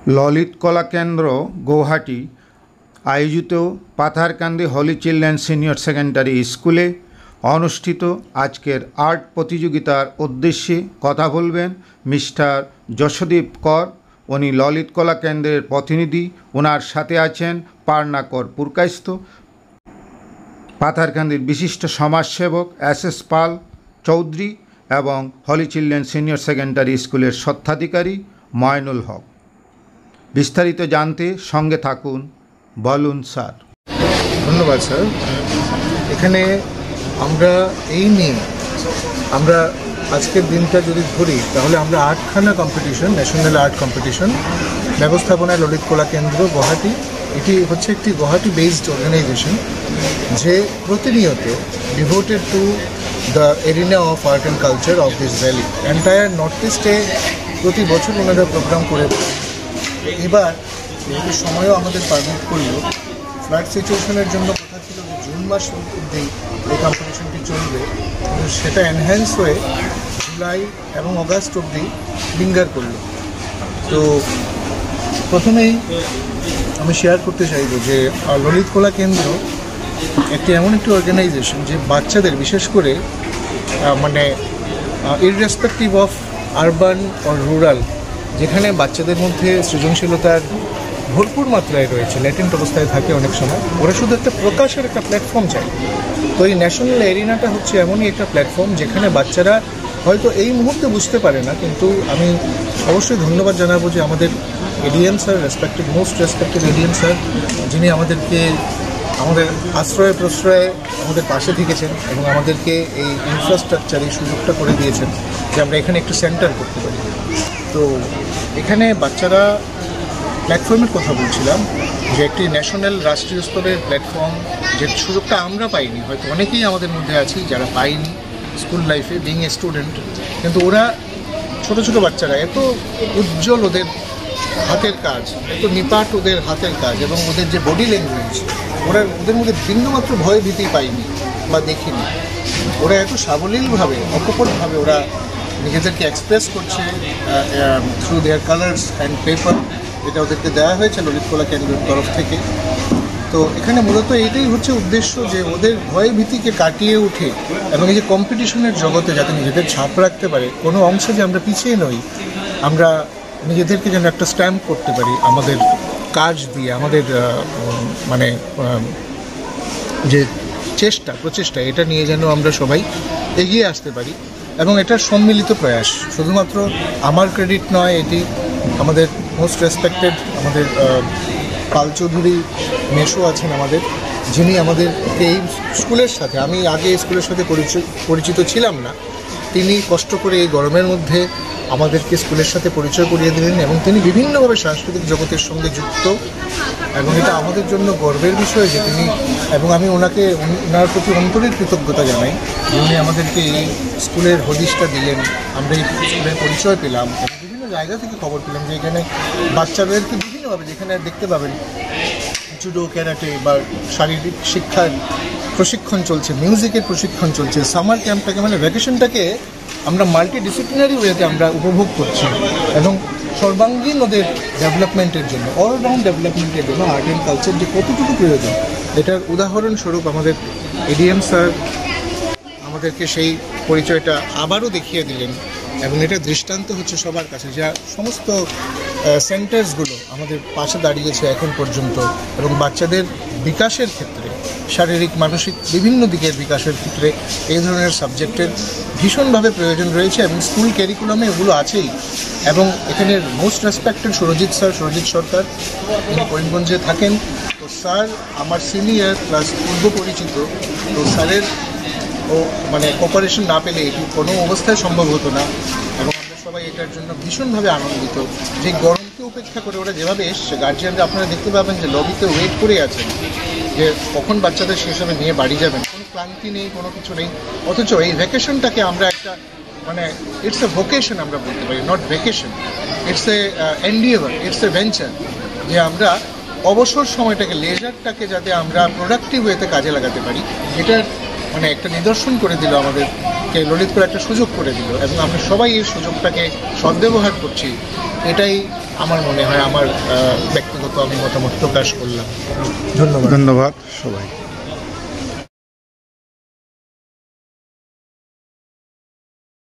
ললিত কলা কেন্দ্র গৌহাটি আয়োজিত পাথারকান্দি হলি চিলড্রেন সিনিয়র সেকেন্ডারি স্কুলে অনুষ্ঠিত আজকের আর্ট প্রতিযোগিতার উদ্দেশ্যে কথা বলবেন মিস্টার যশোদীপ কর। উনি ললিত কলা কেন্দ্রের প্রতিনিধি। ওনার সাথে আছেন পার্নাকর পুরকাইস্ত, পাথারকান্দির বিশিষ্ট সমাজসেবক এস পাল চৌধুরী এবং হলি চিলড্রেন সিনিয়র সেকেন্ডারি স্কুলের স্বত্বাধিকারী ময়নুল হক। বিস্তারিত জানতে সঙ্গে থাকুন। বলুন স্যার। ধন্যবাদ স্যার। এখানে আমরা এই নিয়ে আমরা আজকের দিনটা যদি ধরি তাহলে আমরা আটখানা কম্পিটিশন, ন্যাশনাল আর্ট কম্পিটিশন ব্যবস্থাপনায় ললিত কলা কেন্দ্র গুয়াহাটি, এটি হচ্ছে একটি গুয়াহাটি বেসড অর্গানাইজেশন যে প্রতিনিয়ত devoted to the arena of art and culture of this valley. Entire north ইস্টে প্রতি বছর ওনারা প্রোগ্রাম করে। এবার যেহেতু সময়ও আমাদের পারমিট করলো, ফ্লাড সিচুয়েশনের জন্য কথা ছিল যে জুন মাস অবধি এই কম্পিটিশনটি চলবে, কিন্তু সেটা এনহ্যান্স হয়ে জুলাই এবং অগাস্ট অবধি লিঙ্গার করলো। তো প্রথমেই আমি শেয়ার করতে চাইব যে ললিত কলা কেন্দ্র একটি এমন একটি অর্গানাইজেশন যে বাচ্চাদের, বিশেষ করে irrespective of urban or rural, যেখানে বাচ্চাদের মধ্যে সৃজনশীলতার ভরপুর মাত্রায় রয়েছে, ল্যাটেন্ট অবস্থায় থাকে অনেক সময়, ওরা শুধু একটা প্রকাশের একটা প্ল্যাটফর্ম চায়। তো এই ন্যাশনাল এরিনাটা হচ্ছে এমনই একটা প্ল্যাটফর্ম যেখানে বাচ্চারা হয়তো এই মুহূর্তে বুঝতে পারে না, কিন্তু আমি অবশ্যই ধন্যবাদ জানাবো যে আমাদের ADM sir, most respected ADM sir, যিনি আমাদের আশ্রয় প্রশ্রয়ে আমাদের পাশে থেকেছেন এবং আমাদেরকে এই ইনফ্রাস্ট্রাকচার, এই সুযোগটা করে দিয়েছেন যে আমরা এখানে একটু সেন্টার করতে পারি। তো এখানে বাচ্চারা প্ল্যাটফর্মের কথা বলছিলাম, যে একটি ন্যাশনাল রাষ্ট্রীয় স্তরের প্ল্যাটফর্ম, যে সুযোগটা আমরা পাইনি, হয়তো অনেকেই আমাদের মধ্যে আছি যারা পাইনি স্কুল লাইফে বিং এ স্টুডেন্ট, কিন্তু ওরা ছোট ছোট বাচ্চারা এত উজ্জ্বল ওদের হাতের কাজ, এত নিপাট ওদের হাতের কাজ এবং ওদের যে বডি ল্যাঙ্গুয়েজ, ওদের মধ্যে বিন্দুমাত্র ভয় ভীতি পাইনি বা দেখিনি। ওরা এত সাবলীলভাবে, অকপটভাবে ওরা নিজেদেরকে এক্সপ্রেস করছে through there colours and paper. এটা ওদেরকে দেওয়া হয়েছে ললিত কলা কেন্দ্রের তরফ থেকে। তো এখানে মূলত এইটাই হচ্ছে উদ্দেশ্য, যে ওদের ভয় ভীতিকে কাটিয়ে উঠে এবং এই যে কম্পিটিশনের জগতে যাতে নিজেদের ছাপ রাখতে পারে, কোনো অংশে যে আমরা পিছিয়ে নই, আমরা নিজেদেরকে যেন একটা স্ট্যাম্প করতে পারি আমাদের কাজ দিয়ে, আমাদের যে প্রচেষ্টা এটা নিয়ে যেন আমরা সবাই এগিয়ে আসতে পারি। এবং এটার সম্মিলিত প্রয়াস, শুধুমাত্র আমার ক্রেডিট নয়, এটি আমাদের মোস্ট রেসপেক্টেড আমাদের পাল চৌধুরী মেশো আছেন আমাদের, যিনি আমাদেরকে এই স্কুলের সাথে, আমি আগে স্কুলের সাথে পরিচিত ছিলাম না, তিনি কষ্ট করে এই গরমের মধ্যে আমাদেরকে স্কুলের সাথে পরিচয় করিয়ে দিলেন এবং তিনি বিভিন্নভাবে সাংস্কৃতিক জগতের সঙ্গে যুক্ত, এবং এটা আমাদের জন্য গর্বের বিষয় যে তিনি, এবং আমি ওনার প্রতি অন্তরের কৃতজ্ঞতা জানাই যে উনি আমাদেরকে এই স্কুলের হদিশটা দিলেন। আমরা এই স্কুলের পরিচয় পেলাম এবং বিভিন্ন জায়গা থেকে খবর পেলাম যে এখানে বাচ্চাদেরকে বিভিন্নভাবে, যেখানে দেখতে পাবেন জুডো, ক্যারাটে বা শারীরিক শিক্ষার প্রশিক্ষণ চলছে, মিউজিকের প্রশিক্ষণ চলছে, সামার ক্যাম্পটাকে ভ্যাকেশনটাকে আমরা মাল্টিডিসিপ্লিনারি ওয়েতে আমরা উপভোগ করছি এবং সর্বাঙ্গীন ওদের ডেভেলপমেন্টের জন্য, অলরাউন্ড ডেভেলপমেন্টের জন্য আর্ট অ্যান্ড কালচার যে কতটুকু প্রয়োজন, এটার উদাহরণস্বরূপ আমাদের এডিএম স্যার আমাদেরকে সেই পরিচয়টা আবারও দেখিয়ে দিলেন। এবং এটা দৃষ্টান্ত হচ্ছে সবার কাছে, যা সমস্ত সেন্টার্সগুলো আমাদের পাশে দাঁড়িয়েছে এখন পর্যন্ত, এবং বাচ্চাদের বিকাশের ক্ষেত্রে, শারীরিক মানসিক বিভিন্ন দিকের বিকাশের ক্ষেত্রে এই ধরনের সাবজেক্টের ভীষণভাবে প্রয়োজন রয়েছে এবং স্কুল ক্যারিকুলামে এগুলো আছেই। এবং এখানে মোস্ট রেসপেক্টেড সুরজিৎ সরকার, তিনি করিমগঞ্জে থাকেন। তো স্যার আমার সিনিয়র প্লাস পূর্ব পরিচিত, তো স্যারের কোঅপারেশন না পেলে এটি কোনো অবস্থায় সম্ভব হতো না। এবং আমরা সবাই এটার জন্য ভীষণভাবে আনন্দিত যে গরমকে উপেক্ষা করে ওরা যেভাবে এসছে, গার্জিয়ানরা আপনারা দেখতে পাবেন যে লবিতে ওয়েট করে আছেন যে কখন বাচ্চাদের সেসবে নিয়ে বাড়ি যাবেন, কোনো ক্লান্তি নেই, কোনো কিছু নেই। অথচ এই ভ্যাকেশনটাকে আমরা একটা ইটস এ ভোকেশন আমরা বলতে পারি, not vacation, it's a endeavour, it's a venture, যে আমরা অবসর সময়টাকে, লেজারটাকে যাতে আমরা প্রোডাক্টিভ ওয়েতে কাজে লাগাতে পারি, এটার একটা নিদর্শন করে দিল আমাদেরকে ললিত কলা, একটা সুযোগ করে দিল এবং আমরা সবাই এই সুযোগটাকে সদ্ব্যবহার করছি। এটাই আমার মনে হয়, আমার ব্যক্তিগত আমি মতামত প্রকাশ করলাম। ধন্যবাদ। ধন্যবাদ সবাই।